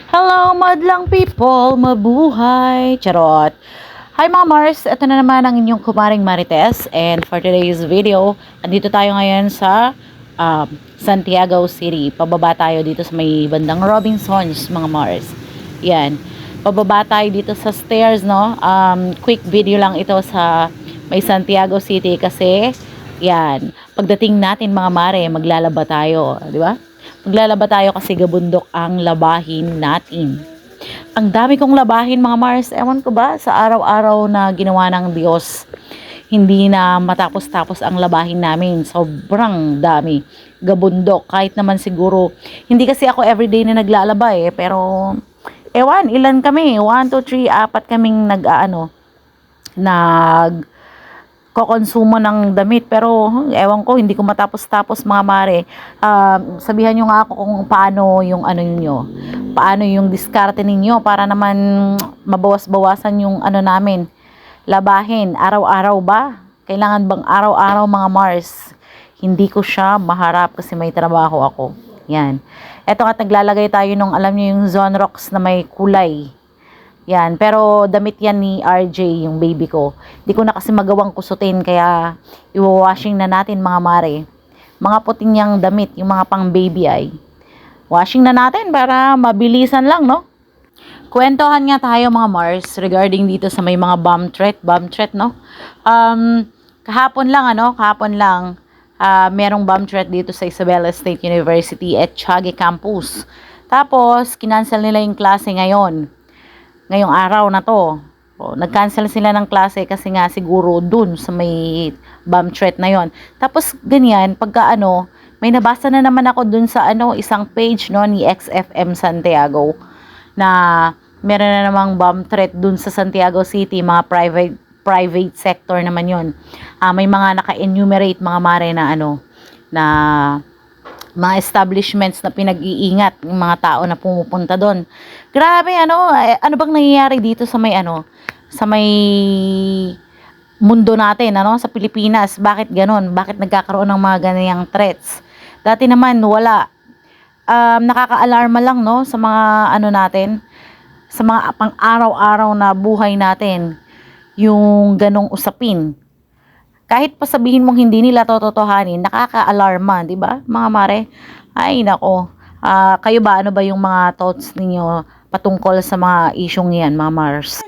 Hello, madlang people! Mabuhay! Charot! Hi mga Mars! Ito na naman ang inyong kumaring Marites. And for today's video, andito tayo ngayon sa Santiago City. Pababa tayo dito sa may bandang Robinsons, mga Mars. Yan. Pababa tayo dito sa stairs, no? Quick video lang ito sa may Santiago City kasi, yan. Pagdating natin mga Mare, maglalaba tayo. Di ba? Maglalaba tayo kasi gabundok ang labahin natin. Ang dami kong labahin mga Mars. Ewan ko ba sa araw-araw na ginawa ng Diyos. Hindi na matapos-tapos ang labahin namin. Sobrang dami. Gabundok. Kahit naman siguro. Hindi kasi ako everyday na naglalaba eh. Pero ewan, ilan kami? 1, 2, 3, 4 kaming kokonsumo ng damit, pero ewan ko, hindi ko matapos-tapos mga mare. Sabihan nyo nga ako kung paano yung paano yung diskarte ninyo para naman mabawas-bawasan yung namin, labahin. Araw-araw ba? Kailangan bang araw-araw mga Mars? Hindi ko siya maharap kasi may trabaho ako. Yan. Eto nga, naglalagay tayo nung, alam nyo yung Zonrox na may kulay. Yan, pero damit yan ni RJ, yung baby ko. Di ko na kasi magawang kusutin, kaya iwawashing na natin mga mare. Mga puting niyang damit, yung mga pang baby ay. Washing na natin para mabilisan lang, no? Kwentohan nga tayo mga Mars regarding dito sa may mga bomb threat, no? Kahapon lang, merong bomb threat dito sa Isabela State University at Chagi Campus. Tapos, kinancel nila yung klase ngayong araw na to. Nag-cancel sila ng klase kasi nga siguro dun sa may bomb threat na yon. Tapos ganyan, pagka may nabasa na naman ako dun sa isang page no ni XFM Santiago na meron na namang bomb threat dun sa Santiago City, mga private sector naman yon. May mga naka-enumerate mga mare na na mga establishments na pinag-iingat ng mga tao na pumupunta doon. Grabe, ano bang nangyayari dito sa may sa may mundo natin, sa Pilipinas? Bakit ganon? Bakit nagkakaroon ng mga ganyang threats? Dati naman wala. Nakaka-alarma lang sa mga natin, sa mga pang-araw-araw na buhay natin, yung ganong usapin. Kahit pa sabihin mong hindi nila tototohanin, nakaka-alarma, di ba, mga mare? Ay, nako. Kayo ba, ano ba yung mga thoughts ninyo patungkol sa mga isyong yan, mga Mars?